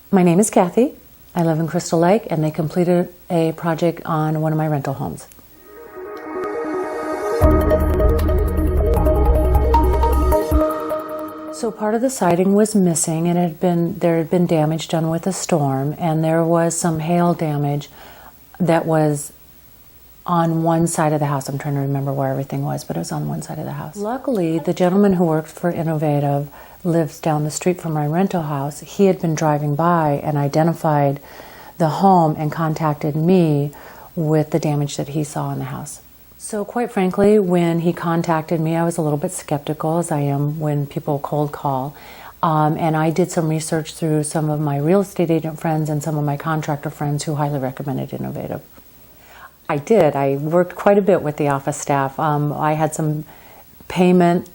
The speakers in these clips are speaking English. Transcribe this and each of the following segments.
My name is Kathy. I live in Crystal Lake, and they completed a project on one of my rental homes. So part of the siding was missing, and there had been damage done with a storm, and there was some hail damage that was on one side of the house. I'm trying to remember where everything was, but it was on one side of the house. Luckily, the gentleman who worked for Innovative lives down the street from my rental house. He had been driving by and identified the home and contacted me with the damage that he saw in the house. So quite frankly, when he contacted me, I was a little bit skeptical, as I am when people cold call. And I did some research through some of my real estate agent friends and some of my contractor friends who highly recommended Innovative. I did. I worked quite a bit with the office staff. I had some payment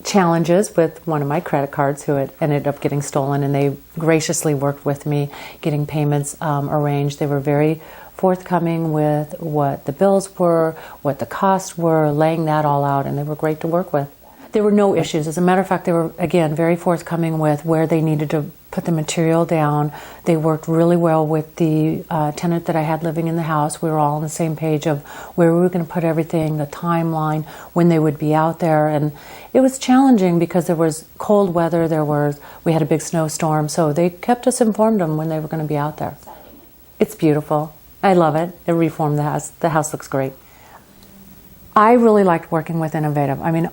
challenges with one of my credit cards who had ended up getting stolen, and they graciously worked with me getting payments arranged. They were very forthcoming with what the bills were, what the costs were, laying that all out, and they were great to work with. There were no issues. As a matter of fact, they were, again, very forthcoming with where they needed to put the material down. They worked really well with the tenant that I had living in the house. We were all on the same page of where we were going to put everything, the timeline, when they would be out there. And it was challenging because there was cold weather, we had a big snowstorm, so they kept us informed on when they were going to be out there. It's beautiful. I love it. It reformed the house. The house looks great. I really liked working with Innovative. I mean,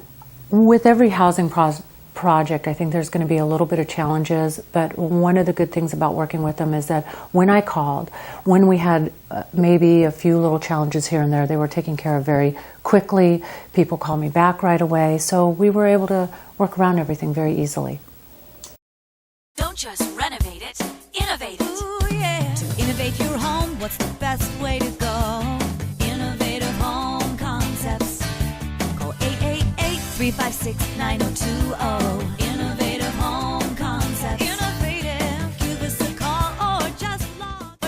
with every housing project, I think there's going to be a little bit of challenges, but one of the good things about working with them is that when I called, when we had maybe a few little challenges here and there, they were taken care of very quickly. People called me back right away, so we were able to work around everything very easily. Don't just renovate it, innovate it. Ooh, yeah. To innovate your home, what's the best way to go? Innovative Home Concepts. Call 888-356-9020.